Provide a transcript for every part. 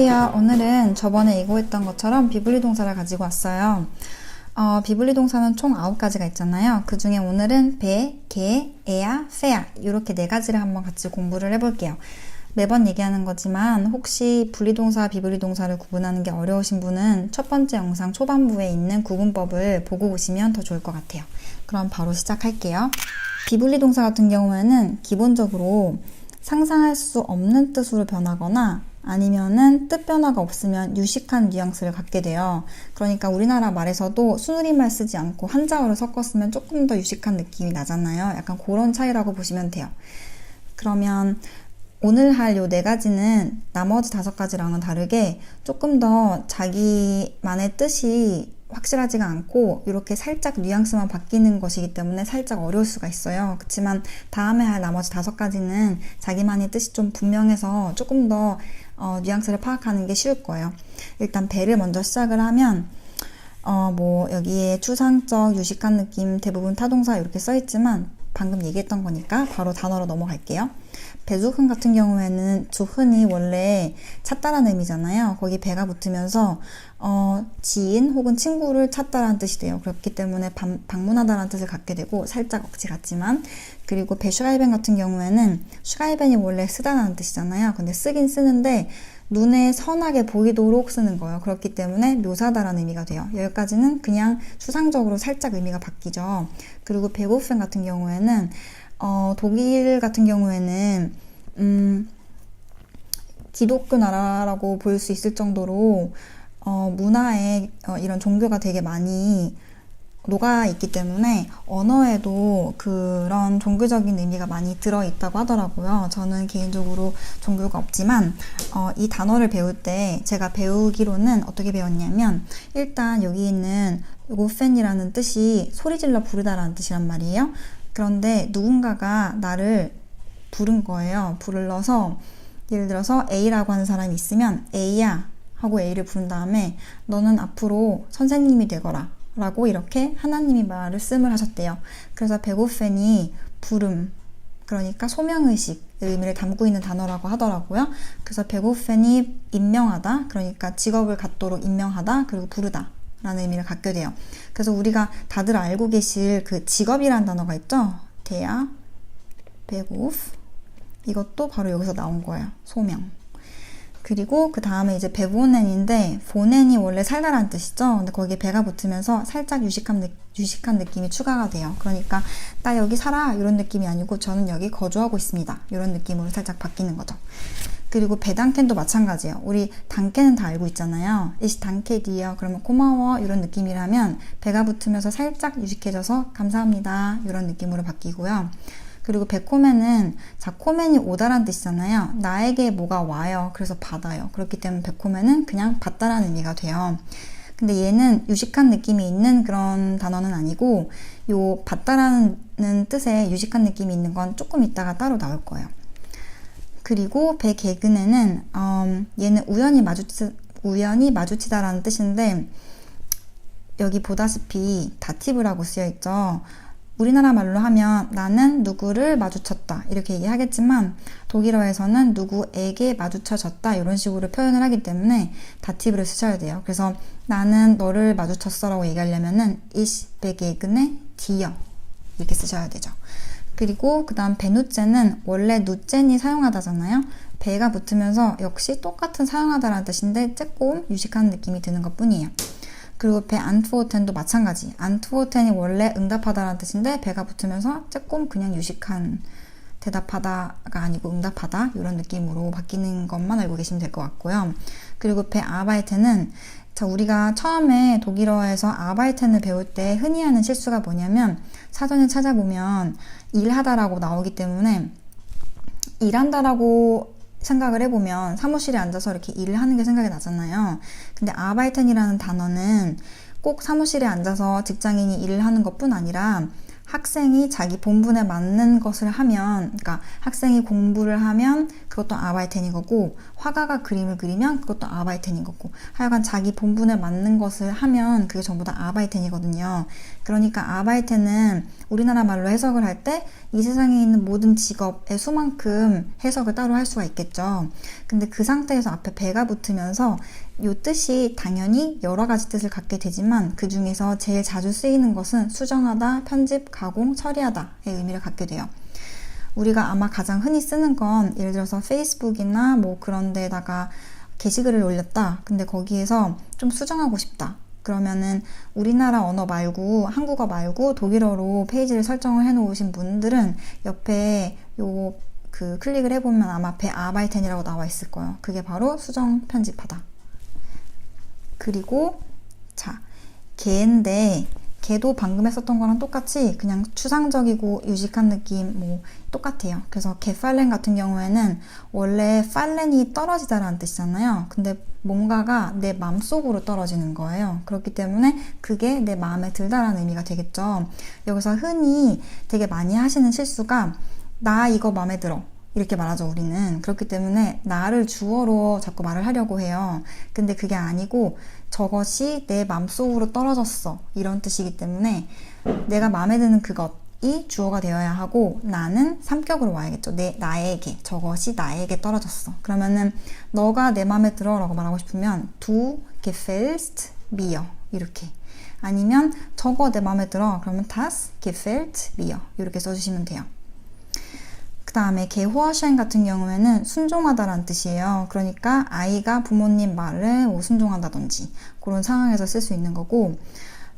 안녕하세요. 오늘은 저번에 예고했던 것처럼 비블리 동사를 가지고 왔어요. 비블리 동사는 총 9가지가 있잖아요. 그 중에 오늘은 배, 개, 에야, 페야 이렇게 4가지를 한번 같이 공부를 해볼게요. 매번 얘기하는 거지만 혹시 분리동사, 비블리 동사를 구분하는 게 어려우신 분은 첫 번째 영상 초반부에 있는 구분법을 보고 오시면 더 좋을 것 같아요. 그럼 바로 시작할게요. 비블리 동사 같은 경우에는 기본적으로 상상할 수 없는 뜻으로 변하거나 아니면은 뜻 변화가 없으면 유식한 뉘앙스를 갖게 돼요. 그러니까 우리나라 말에서도 순우리말 쓰지 않고 한자어를 섞었으면 조금 더 유식한 느낌이 나잖아요. 약간 그런 차이라고 보시면 돼요. 그러면 오늘 할 요 4가지는 나머지 5가지랑은 다르게 조금 더 자기만의 뜻이 확실하지가 않고 이렇게 살짝 뉘앙스만 바뀌는 것이기 때문에 살짝 어려울 수가 있어요. 그렇지만 다음에 할 나머지 5가지는 자기만의 뜻이 좀 분명해서 조금 더 뉘앙스를 파악하는 게 쉬울 거예요. 일단 배를 먼저 시작을 하면 여기에 추상적, 유식한 느낌, 대부분 타동사 이렇게 써있지만 방금 얘기했던 거니까 바로 단어로 넘어갈게요. 배수흔 같은 경우에는 주흔이 원래 찾다라는 의미잖아요. 거기 배가 붙으면서 지인 혹은 친구를 찾다라는 뜻이 돼요. 그렇기 때문에 방문하다라는 뜻을 갖게 되고 살짝 억지 같지만, 그리고 배슈가이벤 같은 경우에는 슈가이벤이 원래 쓰다라는 뜻이잖아요. 근데 쓰긴 쓰는데 눈에 선하게 보이도록 쓰는 거예요. 그렇기 때문에 묘사다라는 의미가 돼요. 여기까지는 그냥 추상적으로 살짝 의미가 바뀌죠. 그리고 베고펜 같은 경우에는 독일 같은 경우에는 기독교 나라라고 볼 수 있을 정도로 문화에 이런 종교가 되게 많이 녹아있기 때문에 언어에도 그런 종교적인 의미가 많이 들어있다고 하더라고요. 저는 개인적으로 종교가 없지만 이 단어를 배울 때 제가 배우기로는 어떻게 배웠냐면, 일단 여기 있는 고펜이라는 뜻이 소리질러 부르다라는 뜻이란 말이에요. 그런데 누군가가 나를 부른 거예요. 불러서 예를 들어서 A라고 하는 사람이 있으면 A야 하고 A를 부른 다음에 너는 앞으로 선생님이 되거라 라고 이렇게 하나님이 말을 씀을 하셨대요. 그래서 베고펜이 부름, 그러니까 소명의식 의미를 담고 있는 단어라고 하더라고요. 그래서 베고펜이 임명하다, 그러니까 직업을 갖도록 임명하다, 그리고 부르다 라는 의미를 갖게 돼요. 그래서 우리가 다들 알고 계실 그 직업이라는 단어가 있죠. 대야, 베고프, 이것도 바로 여기서 나온 거예요. 소명. 그리고 그 다음에 이제 베보넨인데, 보넨이 원래 살다라는 뜻이죠. 근데 거기에 배가 붙으면서 살짝 유식한 느낌이 추가가 돼요. 그러니까 나 여기 살아 이런 느낌이 아니고 저는 여기 거주하고 있습니다 이런 느낌으로 살짝 바뀌는 거죠. 그리고 배단켄도 마찬가지예요. 우리 단켄은 다 알고 있잖아요. 이시 단케디요. 그러면 고마워 이런 느낌이라면 배가 붙으면서 살짝 유식해져서 감사합니다 이런 느낌으로 바뀌고요. 그리고 베코멘은 코멘이 오다라는 뜻이잖아요. 나에게 뭐가 와요. 그래서 받아요. 그렇기 때문에 베코멘은 그냥 받다라는 의미가 돼요. 근데 얘는 유식한 느낌이 있는 그런 단어는 아니고, 요 받다라는 뜻에 유식한 느낌이 있는 건 조금 이따가 따로 나올 거예요. 그리고 베개근에는 얘는 우연히 마주치다라는 뜻인데, 여기 보다시피 다티브라고 쓰여있죠. 우리나라 말로 하면 나는 누구를 마주쳤다 이렇게 얘기하겠지만, 독일어에서는 누구에게 마주쳐졌다 이런 식으로 표현을 하기 때문에 다티브를 쓰셔야 돼요. 그래서 나는 너를 마주쳤어 라고 얘기하려면은 ich begegne dir 이렇게 쓰셔야 되죠. 그리고 그 다음 베누젠은 원래 누젠이 사용하다잖아요. 배가 붙으면서 역시 똑같은 사용하다라는 뜻인데 조금 유식한 느낌이 드는 것 뿐이에요. 그리고 배 안트워텐도 마찬가지. 안트워텐이 원래 응답하다라는 뜻인데 배가 붙으면서 조금 그냥 유식한, 대답하다가 아니고 응답하다 이런 느낌으로 바뀌는 것만 알고 계시면 될 것 같고요. 그리고 배 아바이텐은 우리가 처음에 독일어에서 아바이텐을 배울 때 흔히 하는 실수가 뭐냐면, 사전을 찾아보면 일하다라고 나오기 때문에 일한다라고 생각을 해보면 사무실에 앉아서 이렇게 일을 하는 게 생각이 나잖아요. 근데 아바이텐이라는 단어는 꼭 사무실에 앉아서 직장인이 일을 하는 것뿐 아니라 학생이 자기 본분에 맞는 것을 하면, 그러니까 학생이 공부를 하면 그것도 아바이텐인 거고, 화가가 그림을 그리면 그것도 아바이텐인 거고, 하여간 자기 본분에 맞는 것을 하면 그게 전부 다 아바이텐이거든요. 그러니까 아바이텐은 우리나라 말로 해석을 할 때 이 세상에 있는 모든 직업의 수만큼 해석을 따로 할 수가 있겠죠. 근데 그 상태에서 앞에 배가 붙으면서 이 뜻이 당연히 여러 가지 뜻을 갖게 되지만 그 중에서 제일 자주 쓰이는 것은 수정하다, 편집, 가공, 처리하다의 의미를 갖게 돼요. 우리가 아마 가장 흔히 쓰는 건 예를 들어서 페이스북이나 뭐 그런 데다가 게시글을 올렸다. 근데 거기에서 좀 수정하고 싶다. 그러면은 우리나라 언어 말고 한국어 말고 독일어로 페이지를 설정을 해 놓으신 분들은 옆에 요 그 클릭을 해보면 아마 베아바이텐이라고 나와 있을 거예요. 그게 바로 수정 편집하다. 그리고 자, 개인데 개도 방금 했었던 거랑 똑같이 그냥 추상적이고 유식한 느낌 뭐 똑같아요. 그래서 개팔렌 같은 경우에는 원래 팔렌이 떨어지다라는 뜻이잖아요. 근데 뭔가가 내 마음속으로 떨어지는 거예요. 그렇기 때문에 그게 내 마음에 들다라는 의미가 되겠죠. 여기서 흔히 되게 많이 하시는 실수가 나 이거 마음에 들어. 이렇게 말하죠, 우리는. 그렇기 때문에 나를 주어로 자꾸 말을 하려고 해요. 근데 그게 아니고 저것이 내 맘속으로 떨어졌어. 이런 뜻이기 때문에 내가 마음에 드는 그것이 주어가 되어야 하고 나는 삼격으로 와야겠죠. 나에게. 저것이 나에게 떨어졌어. 그러면은 너가 내 마음에 들어 라고 말하고 싶으면 Du gefällst mir. 이렇게. 아니면 저거 내 마음에 들어. 그러면 Das gefällt mir. 이렇게 써주시면 돼요. 그 다음에 게호어샤인 같은 경우에는 순종하다라는 뜻이에요. 그러니까 아이가 부모님 말을 순종한다든지 그런 상황에서 쓸 수 있는 거고,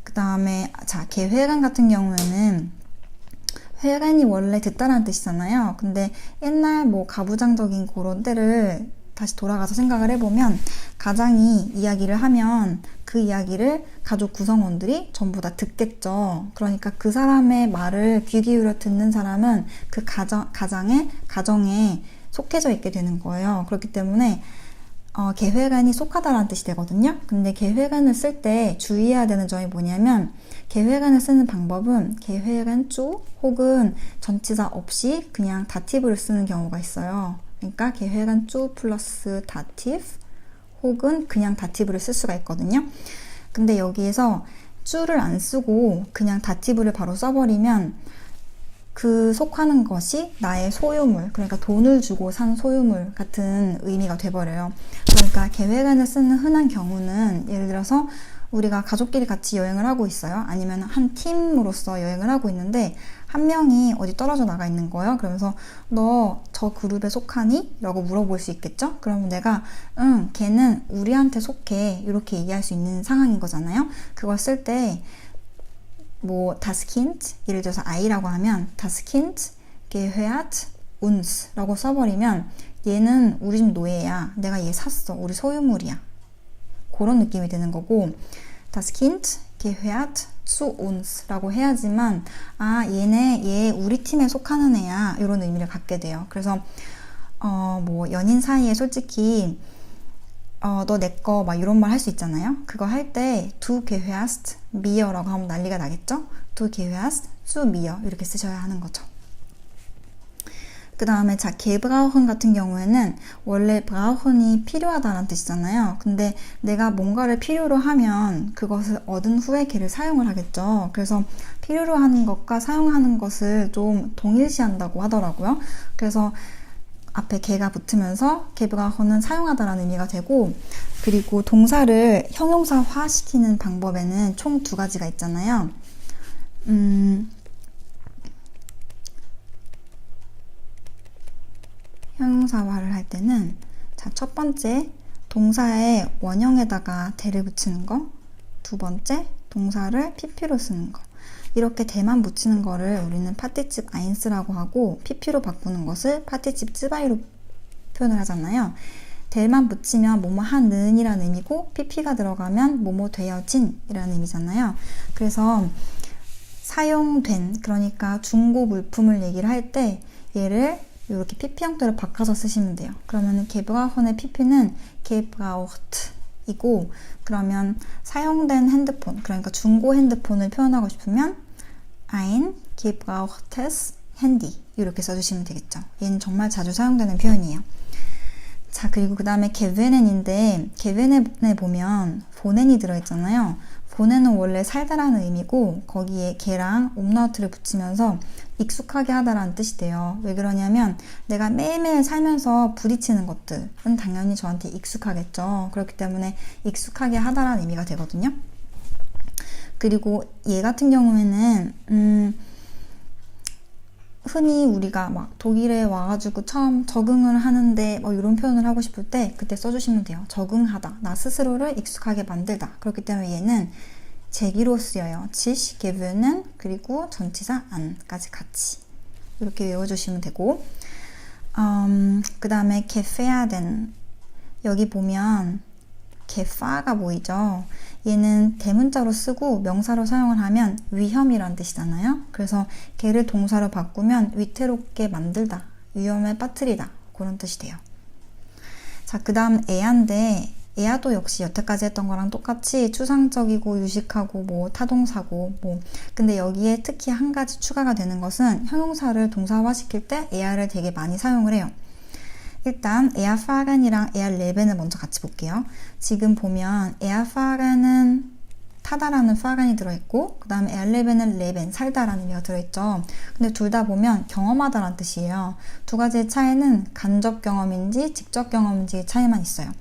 그 다음에 자 게회관 같은 경우에는 회관이 원래 듣다라는 뜻이잖아요. 근데 옛날 뭐 가부장적인 그런 때를 다시 돌아가서 생각을 해보면 가장이 이야기를 하면 그 이야기를 가족 구성원들이 전부 다 듣겠죠. 그러니까 그 사람의 말을 귀 기울여 듣는 사람은 그 가정에 속해져 있게 되는 거예요. 그렇기 때문에 계회관이 속하다라는 뜻이 되거든요. 근데 계회관을 쓸 때 주의해야 되는 점이 뭐냐면 계회관을 쓰는 방법은 계회관 쪽 혹은 전치사 없이 그냥 다티브를 쓰는 경우가 있어요. 그러니까 계회관 쪽 플러스 다티브 혹은 그냥 다티브를 쓸 수가 있거든요. 근데 여기에서 쭈를 안 쓰고 그냥 다티브를 바로 써버리면 그 속하는 것이 나의 소유물, 그러니까 돈을 주고 산 소유물 같은 의미가 돼버려요. 그러니까 계획안을 쓰는 흔한 경우는 예를 들어서 우리가 가족끼리 같이 여행을 하고 있어요. 아니면 한 팀으로서 여행을 하고 있는데 한 명이 어디 떨어져 나가 있는 거예요. 그러면서 너 저 그룹에 속하니? 라고 물어볼 수 있겠죠? 그러면 내가 응, 걔는 우리한테 속해. 이렇게 얘기할 수 있는 상황인 거잖아요. 그걸 쓸 때 뭐 das Kind, 예를 들어서 아이라고 하면 das Kind gehört uns 라고 써버리면 얘는 우리 집 노예야. 내가 얘 샀어. 우리 소유물이야. 그런 느낌이 드는 거고, das Kind gehört zu uns 라고 해야지만 얘 우리 팀에 속하는 애야. 이런 의미를 갖게 돼요. 그래서 뭐 연인 사이에 솔직히 너 내 거 막 이런 말 할 수 있잖아요. 그거 할 때 du gehörst mir 라고 하면 난리가 나겠죠. du gehörst zu mir 이렇게 쓰셔야 하는 거죠. 그 다음에 자 gebrauchen 같은 경우에는 원래 brauchen이 필요하다는 뜻이잖아요. 근데 내가 뭔가를 필요로 하면 그것을 얻은 후에 걔를 사용을 하겠죠. 그래서 필요로 하는 것과 사용하는 것을 좀 동일시한다고 하더라고요. 그래서 앞에 개가 붙으면서 gebrauchen은 사용하다라는 의미가 되고, 그리고 동사를 형용사화 시키는 방법에는 총 두 가지가 있잖아요. 형용사화를 할 때는 자, 첫 번째 동사의 원형에다가 대를 붙이는 거, 두 번째 동사를 pp로 쓰는 거. 이렇게 대만 붙이는 거를 우리는 파티집 아인스라고 하고 pp로 바꾸는 것을 파티집 쯔바이로 표현을 하잖아요. 대만 붙이면 뭐뭐 하는 이라는 의미고 pp가 들어가면 뭐뭐 되어진 이라는 의미잖아요. 그래서 사용된, 그러니까 중고 물품을 얘기를 할 때 얘를 이렇게 pp 형태로 바꿔서 쓰시면 돼요. 그러면 gebrauchen의 pp는 gebraucht 이고, 그러면 사용된 핸드폰, 그러니까 중고 핸드폰을 표현하고 싶으면 ein gebrauchtes Handy 이렇게 써주시면 되겠죠. 얘는 정말 자주 사용되는 표현이에요. 자, 그리고 그 다음에 gewinnen인데 gewinnen에 보면 보넨이 들어있잖아요. 보넨은 원래 살다라는 의미고 거기에 개랑 옴나우트를 붙이면서 익숙하게 하다라는 뜻이 돼요. 왜 그러냐면 내가 매일매일 살면서 부딪히는 것들은 당연히 저한테 익숙하겠죠. 그렇기 때문에 익숙하게 하다라는 의미가 되거든요. 그리고 얘 같은 경우에는 흔히 우리가 막 독일에 와가지고 처음 적응을 하는데 뭐 이런 표현을 하고 싶을 때 그때 써주시면 돼요. 적응하다, 나 스스로를 익숙하게 만들다. 그렇기 때문에 얘는 제기로 쓰여요. sich gewöhnen 그리고 전치사 an까지 같이 이렇게 외워주시면 되고 그 다음에 gefährden 여기 보면 gefahr가 보이죠? 얘는 대문자로 쓰고 명사로 사용을 하면 위험이란 뜻이잖아요. 그래서 걔를 동사로 바꾸면 위태롭게 만들다, 위험에 빠뜨리다 그런 뜻이 돼요. 자, 그 다음 에야인데 에야도 역시 여태까지 했던 거랑 똑같이 추상적이고 유식하고 뭐 타동사고 뭐 근데 여기에 특히 한 가지 추가가 되는 것은 형용사를 동사화시킬 때 에야를 되게 많이 사용을 해요. 일단 에어파간이랑 에어레벤을 먼저 같이 볼게요. 지금 보면 에어파간은 타다라는 파간이 들어있고 그 다음에 에어레벤은 레벤, 살다라는 의미가 들어있죠. 근데 둘 다 보면 경험하다라는 뜻이에요. 두 가지의 차이는 간접 경험인지 직접 경험인지의 차이만 있어요.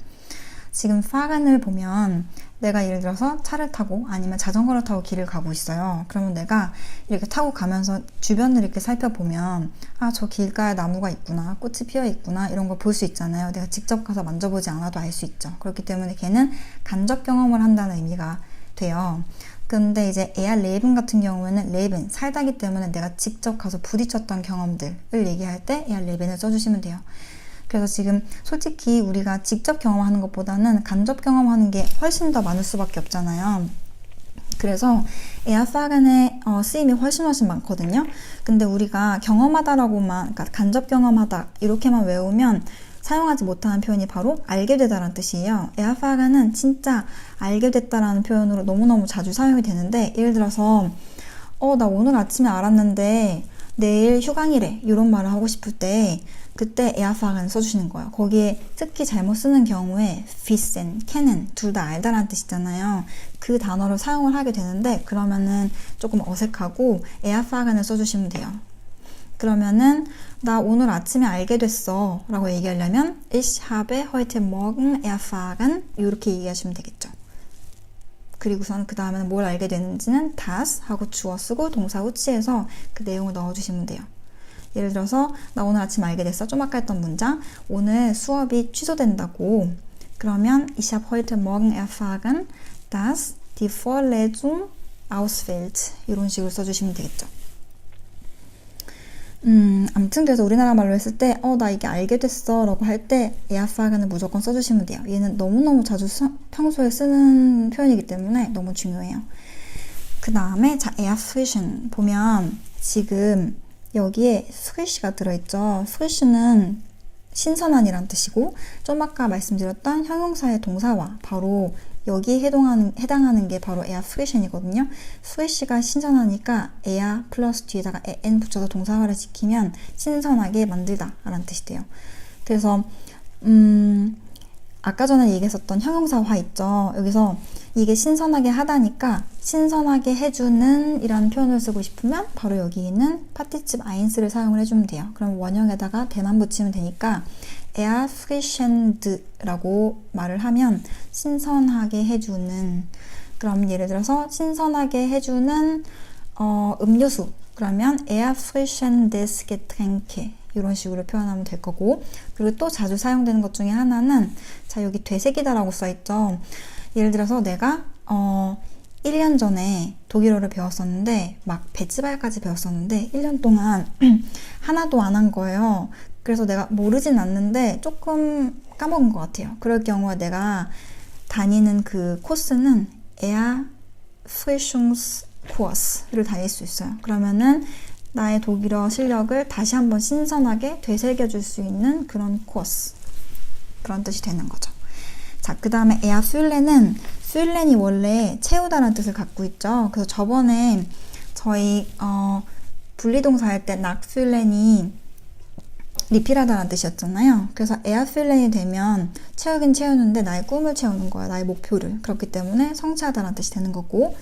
지금 파간을 보면 내가 예를 들어서 차를 타고 아니면 자전거를 타고 길을 가고 있어요. 그러면 내가 이렇게 타고 가면서 주변을 이렇게 살펴보면 아, 저 길가에 나무가 있구나, 꽃이 피어 있구나 이런 걸 볼 수 있잖아요. 내가 직접 가서 만져보지 않아도 알 수 있죠. 그렇기 때문에 걔는 간접 경험을 한다는 의미가 돼요. 근데 이제 에아 레이븐 같은 경우에는 레이븐, 살다기 때문에 내가 직접 가서 부딪혔던 경험들을 얘기할 때 에아 레이븐을 써주시면 돼요. 그래서 지금 솔직히 우리가 직접 경험하는 것보다는 간접 경험하는 게 훨씬 더 많을 수밖에 없잖아요. 그래서 에어파간의 쓰임이 훨씬 많거든요. 근데 우리가 경험하다라고만, 그러니까 간접 경험하다 이렇게만 외우면 사용하지 못하는 표현이 바로 알게 되다라는 뜻이에요. 에어파간은 진짜 알게 됐다라는 표현으로 너무너무 자주 사용이 되는데 예를 들어서 나 오늘 아침에 알았는데 내일 휴강이래 이런 말을 하고 싶을 때 그때 에어파간 써주시는 거예요. 거기에 특히 잘못 쓰는 경우에 wissen, kennen 둘 다 알다라는 뜻이잖아요. 그 단어를 사용을 하게 되는데 그러면은 조금 어색하고 에어파간을 써주시면 돼요. 그러면은 나 오늘 아침에 알게 됐어 라고 얘기하려면 Ich habe heute Morgen erfahren 이렇게 얘기하시면 되겠죠. 그리고선 그 다음에는 뭘 알게 됐는지는 das 하고 주어 쓰고 동사 후치해서 그 내용을 넣어주시면 돼요. 예를 들어서 나 오늘 아침 알게 됐어. 좀 아까 했던 문장 오늘 수업이 취소된다고 그러면 Ich habe heute Morgen erfahren, dass die Vorlesung ausfällt 이런 식으로 써주시면 되겠죠. 아무튼 그래서 우리나라 말로 했을 때 나 이게 알게 됐어 라고 할 때 erfahren을 무조건 써주시면 돼요. 얘는 너무너무 자주 평소에 쓰는 표현이기 때문에 너무 중요해요. 그 다음에 자 erfrischen 보면 지금 여기에 frisch가 들어있죠. frisch는 신선한이란 뜻이고 좀 아까 말씀드렸던 형용사의 동사와 바로 여기에 해당하는 게 바로 erfrischen이거든요. fresh가 신선하니까 er 플러스 뒤에다가 en 붙여서 동사화를 시키면 신선하게 만들다 라는 뜻이 돼요. 그래서 아까 전에 얘기했었던 형용사화 있죠. 여기서 이게 신선하게 하다니까 신선하게 해주는 이라는 표현을 쓰고 싶으면 바로 여기 있는 파티집 eins를 사용을 해주면 돼요. 그럼 원형에다가 대만 붙이면 되니까 erfrischend라고 말을 하면 신선하게 해주는 그럼 예를 들어서 신선하게 해주는 음료수 그러면 erfrischendes Getränk 이런 식으로 표현하면 될 거고 그리고 또 자주 사용되는 것 중에 하나는 자 여기 되새기다 라고 써있죠. 예를 들어서 내가 1년 전에 독일어를 배웠었는데 막 배치발까지 배웠었는데 1년 동안 하나도 안 한 거예요. 그래서 내가 모르진 않는데 조금 까먹은 것 같아요. 그럴 경우에 내가 다니는 그 코스는 Erfrischungskurs를 다닐 수 있어요. 그러면은 나의 독일어 실력을 다시 한번 신선하게 되새겨줄 수 있는 그런 코스 그런 뜻이 되는 거죠. 자, 그 다음에 erfüllen은 füllen이 원래 채우다라는 뜻을 갖고 있죠. 그래서 저번에 저희 분리동사 할 때 nachfüllen이 리필하다라는 뜻이었잖아요. 그래서 erfüllen이 되면 채우긴 채우는데 나의 꿈을 채우는 거야. 나의 목표를. 그렇기 때문에 성취하다라는 뜻이 되는 거고,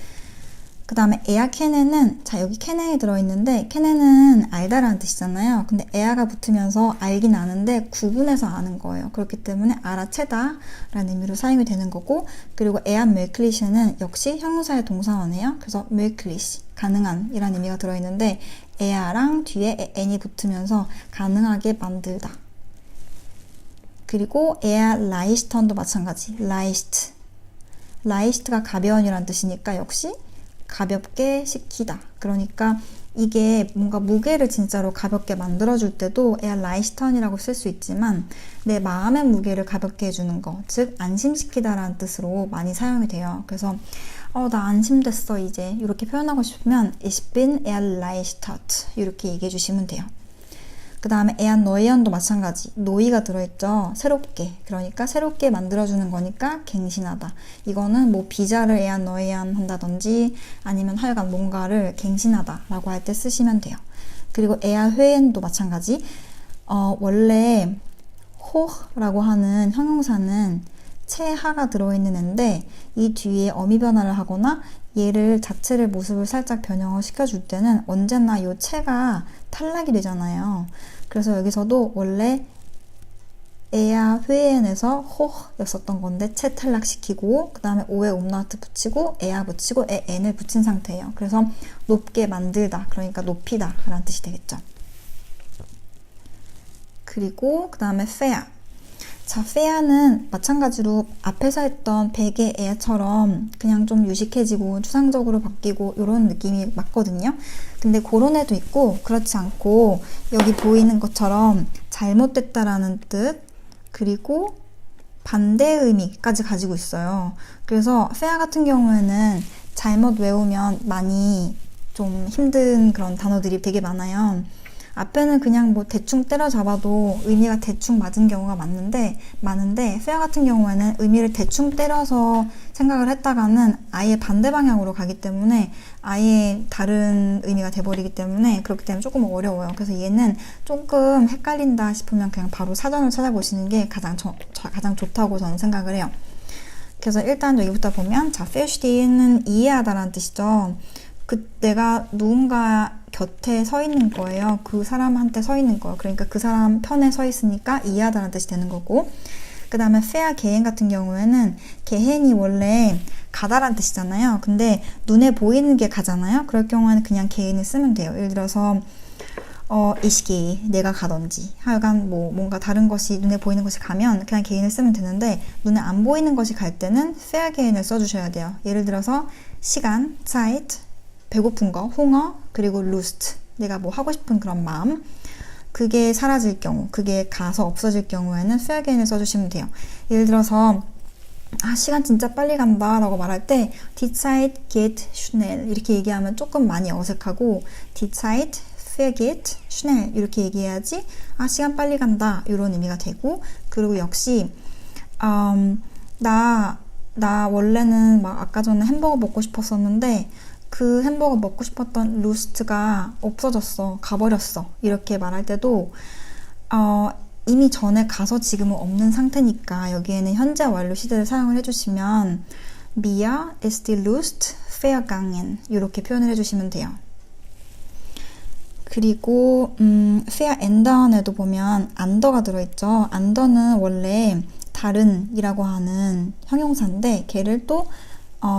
그 다음에 erkennen은, 자, 여기 kennen이 들어있는데 kennen은 알다라는 뜻이잖아요. 근데 er가 붙으면서 알긴 아는데 구분해서 아는 거예요. 그렇기 때문에 알아채다 라는 의미로 사용이 되는 거고, 그리고 ermöglich는 역시 형용사의 동사원이에요. 그래서 möglich, 가능한 이라는 의미가 들어있는데 er랑 뒤에 n이 붙으면서 가능하게 만들다. 그리고 erleichtern도 마찬가지. leicht가 가벼운이라는 뜻이니까 역시 가볍게 시키다. 그러니까 이게 뭔가 무게를 진짜로 가볍게 만들어줄 때도 erleichtern이라고 쓸 수 있지만 내 마음의 무게를 가볍게 해주는 거, 즉 안심시키다라는 뜻으로 많이 사용이 돼요. 그래서 나 안심됐어 이제 이렇게 표현하고 싶으면 Ich bin erleichtert 이렇게 얘기해 주시면 돼요. 그 다음에 erneuern도 마찬가지. 노이가 들어있죠. 새롭게. 그러니까 새롭게 만들어주는 거니까 갱신하다. 이거는 뭐 비자를 erneuern 한다든지 아니면 하여간 뭔가를 갱신하다 라고 할 때 쓰시면 돼요. 그리고 erhöhen도 마찬가지. 원래 hoch라고 하는 형용사는 체하가 들어있는 애인데 이 뒤에 어미 변화를 하거나 얘를 자체를 모습을 살짝 변형을 시켜줄 때는 언제나 이 체가 탈락이 되잖아요. 그래서 여기서도 원래 에야 회엔에서 호였었던 건데 체 탈락시키고 그 다음에 오에 umlaut 붙이고 에야 붙이고 에 n을 붙인 상태예요. 그래서 높게 만들다, 그러니까 높이다 라는 뜻이 되겠죠. 그리고 그 다음에 fair. 자, fair는 마찬가지로 앞에서 했던 베개 에야처럼 그냥 좀 유식해지고 추상적으로 바뀌고 이런 느낌이 맞거든요. 근데 그런 애도 있고 그렇지 않고 여기 보이는 것처럼 잘못됐다라는 뜻, 그리고 반대의 의미까지 가지고 있어요. 그래서 fair 같은 경우에는 잘못 외우면 많이 좀 힘든 그런 단어들이 되게 많아요. 앞에는 그냥 뭐 대충 때려잡아도 의미가 대충 맞은 경우가 많은데 fair 같은 경우에는 의미를 대충 때려서 생각을 했다가는 아예 반대 방향으로 가기 때문에 아예 다른 의미가 돼버리기 때문에 그렇기 때문에 조금 어려워요. 그래서 얘는 조금 헷갈린다 싶으면 그냥 바로 사전을 찾아보시는 게 가장 좋다고 저는 생각을 해요. 그래서 일단 여기부터 보면 자, versteh는 이해하다라는 뜻이죠. 내가 누군가 곁에 서 있는 거예요. 그 사람한테 서 있는 거예요. 그러니까 그 사람 편에 서 있으니까 이해하다는 뜻이 되는 거고, 그 다음에 fair gehen 같은 경우에는 gehen이 원래 가다라는 뜻이잖아요. 근데 눈에 보이는 게 가잖아요. 그럴 경우에는 그냥 gehen을 쓰면 돼요. 예를 들어서 ich gehe, 내가 가던지 하여간 뭐 뭔가 다른 것이 눈에 보이는 것이 가면 그냥 gehen을 쓰면 되는데 눈에 안 보이는 것이 갈 때는 fair gehen을 써주셔야 돼요. 예를 들어서 시간, Zeit, 배고픈 거, hunger, 그리고 lust, 내가 뭐 하고 싶은 그런 마음, 그게 사라질 경우, 그게 가서 없어질 경우에는 fair gehen을 써주시면 돼요. 예를 들어서 시간 진짜 빨리 간다 라고 말할 때 die Zeit geht schnell 이렇게 얘기하면 조금 많이 어색하고 die Zeit vergeht schnell 이렇게 얘기해야지 시간 빨리 간다 이런 의미가 되고, 그리고 역시 나 원래는 막 아까 전에 햄버거 먹고 싶었었는데 그 햄버거 먹고 싶었던 루스트가 없어졌어, 가버렸어 이렇게 말할 때도 이미 전에 가서 지금은 없는 상태니까 여기에는 현재 완료 시제를 사용을 해주시면 Mir ist die Lust vergangen 이렇게 표현을 해주시면 돼요. 그리고 verändern에도 보면 under가 들어있죠. under는 원래 다른 이라고 하는 형용사인데 걔를 또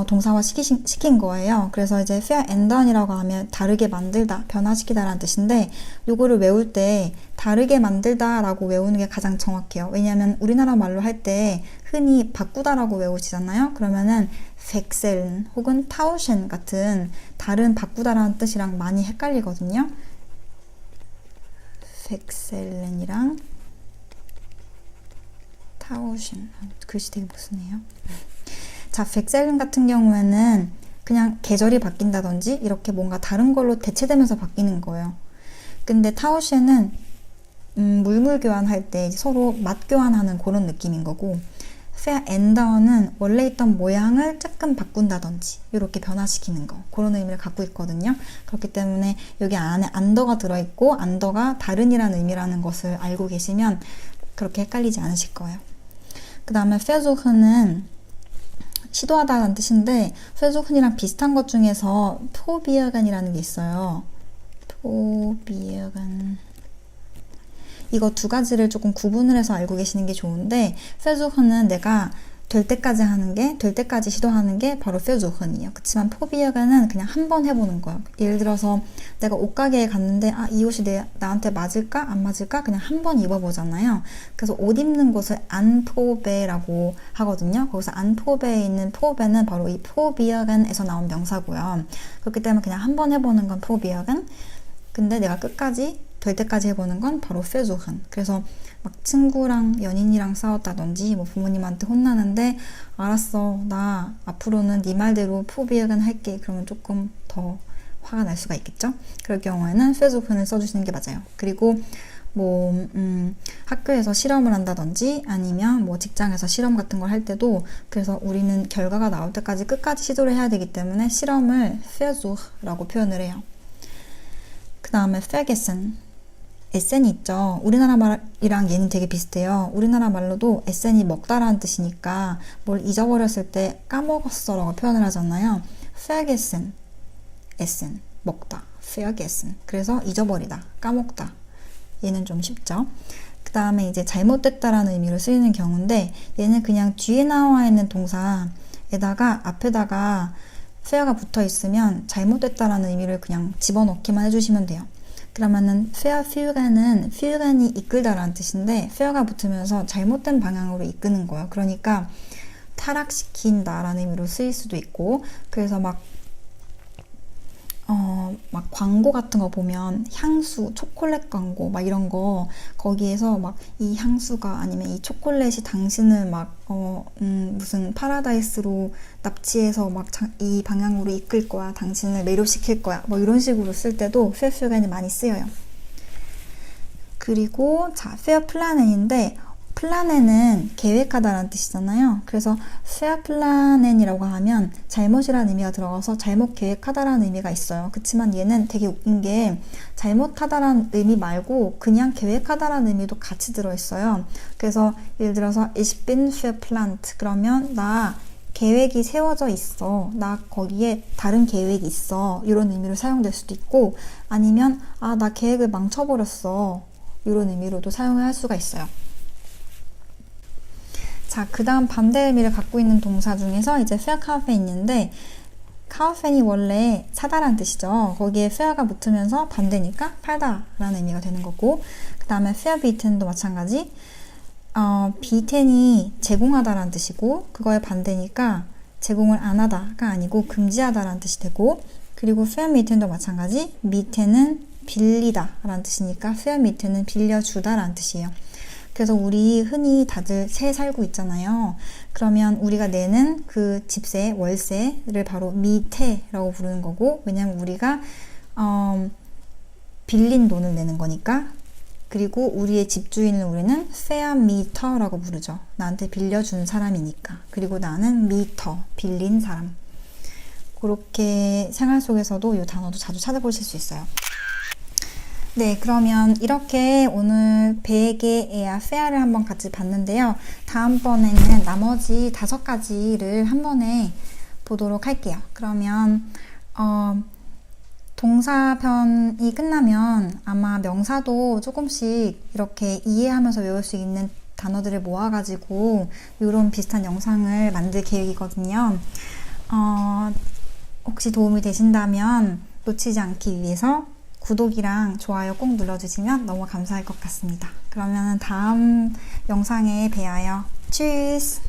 동사화 시킨 거예요. 그래서 이제 verändern이라고 하면 다르게 만들다, 변화시키다 라는 뜻인데 요거를 외울 때 다르게 만들다 라고 외우는 게 가장 정확해요. 왜냐하면 우리나라 말로 할 때 흔히 바꾸다 라고 외우시잖아요. 그러면은 wechseln 혹은 tauschen 같은 다른 바꾸다 라는 뜻이랑 많이 헷갈리거든요. wechseln이랑 tauschen, 글씨 되게 못 쓰네요. 자, wechseln 같은 경우에는 그냥 계절이 바뀐다든지 이렇게 뭔가 다른 걸로 대체되면서 바뀌는 거예요. 근데 tauschen은 물물 교환할 때 서로 맛 교환하는 그런 느낌인 거고, veränder는 원래 있던 모양을 조금 바꾼다든지 이렇게 변화시키는 거, 그런 의미를 갖고 있거든요. 그렇기 때문에 여기 안에 안더가 들어있고 안더가 다른이라는 의미라는 것을 알고 계시면 그렇게 헷갈리지 않으실 거예요. 그 다음에 versuch는 시도하다라는 뜻인데 versuch이랑 비슷한 것 중에서 probieren이라는 게 있어요. probieren. 이거 두 가지를 조금 구분을 해서 알고 계시는 게 좋은데 versuch는 내가 될 때까지 하는 게, 될 때까지 시도하는 게 바로 versuchen이에요. 그렇지만 probieren은 그냥 한 번 해보는 거예요. 예를 들어서 내가 옷가게에 갔는데 이 옷이 나한테 맞을까? 안 맞을까? 그냥 한 번 입어보잖아요. 그래서 옷 입는 곳을 anprobe라고 하거든요. 거기서 anprobe에 있는 probe는 바로 이 probieren에서 나온 명사고요. 그렇기 때문에 그냥 한 번 해보는 건 probieren. 근데 내가 끝까지 될 때까지 해보는 건 바로 versuchen. 그래서 막 친구랑 연인이랑 싸웠다든지 뭐 부모님한테 혼나는데 알았어, 나 앞으로는 네 말대로 probieren 할게. 그러면 조금 더 화가 날 수가 있겠죠. 그럴 경우에는 versuchen을 써주시는 게 맞아요. 그리고 뭐 학교에서 실험을 한다든지 아니면 뭐 직장에서 실험 같은 걸 할 때도 그래서 우리는 결과가 나올 때까지 끝까지 시도를 해야 되기 때문에 실험을 versuch라고 표현을 해요. 그 다음에 vergessen. 에센이 있죠. 우리나라 말이랑 얘는 되게 비슷해요. 우리나라 말로도 에센이 먹다라는 뜻이니까 뭘 잊어버렸을 때 까먹었어 라고 표현을 하잖아요. vergessen, 에센, 먹다, vergessen. 그래서 잊어버리다, 까먹다. 얘는 좀 쉽죠. 그 다음에 이제 잘못됐다라는 의미로 쓰이는 경우인데 얘는 그냥 뒤에 나와 있는 동사에다가 앞에다가 fear가 붙어 있으면 잘못됐다라는 의미를 그냥 집어넣기만 해주시면 돼요. 그러면은 führen이 이끌다라는 뜻인데 fear가 붙으면서 잘못된 방향으로 이끄는 거예요. 그러니까 타락시킨다라는 의미로 쓰일 수도 있고, 그래서 막 광고 같은 거 보면 향수, 초콜릿 광고 막 이런 거 거기에서 막 이 향수가 아니면 이 초콜릿이 당신을 막 무슨 파라다이스로 납치해서 막 이 방향으로 이끌 거야, 당신을 매료시킬 거야, 뭐 이런 식으로 쓸 때도 verfügen이 많이 쓰여요. 그리고 자, verplanen인데 플라넨은 계획하다라는 뜻이잖아요. 그래서 verplanen 이라고 하면 잘못이라는 의미가 들어가서 잘못 계획하다라는 의미가 있어요. 그렇지만 얘는 되게 웃긴 게 잘못하다라는 의미 말고 그냥 계획하다라는 의미도 같이 들어있어요. 그래서 예를 들어서 Ich bin verplant. 그러면 나 계획이 세워져 있어. 나 거기에 다른 계획이 있어. 이런 의미로 사용될 수도 있고, 아니면 나 계획을 망쳐버렸어. 이런 의미로도 사용을 할 수가 있어요. 자, 그 다음 반대 의미를 갖고 있는 동사 중에서 이제 verkaufen 있는데, 카우펜이 원래 사다라는 뜻이죠. 거기에 fear가 붙으면서 반대니까 팔다라는 의미가 되는 거고, 그 다음에 verbieten 도 마찬가지. bieten이 제공하다라는 뜻이고, 그거의 반대니까 제공을 안 하다가 아니고 금지하다라는 뜻이 되고, 그리고 vermieten 도 마찬가지. miet는 빌리다라는 뜻이니까 vermiet는 빌려주다라는 뜻이에요. 그래서 우리 흔히 다들 세 살고 있잖아요. 그러면 우리가 내는 그 집세, 월세를 바로 미테라고 부르는 거고, 왜냐면 우리가 빌린 돈을 내는 거니까. 그리고 우리의 집주인을 우리는 페어미터라고 부르죠. 나한테 빌려준 사람이니까. 그리고 나는 미터, 빌린 사람. 그렇게 생활 속에서도 이 단어도 자주 찾아보실 수 있어요. 네, 그러면 이렇게 오늘 베게에야 페아를 한번 같이 봤는데요. 다음번에는 나머지 5가지를 한 번에 보도록 할게요. 그러면 동사편이 끝나면 아마 명사도 조금씩 이렇게 이해하면서 외울 수 있는 단어들을 모아가지고 이런 비슷한 영상을 만들 계획이거든요. 혹시 도움이 되신다면 놓치지 않기 위해서 구독이랑 좋아요 꼭 눌러주시면 너무 감사할 것 같습니다. 그러면 다음 영상에 봬요. Tschüss!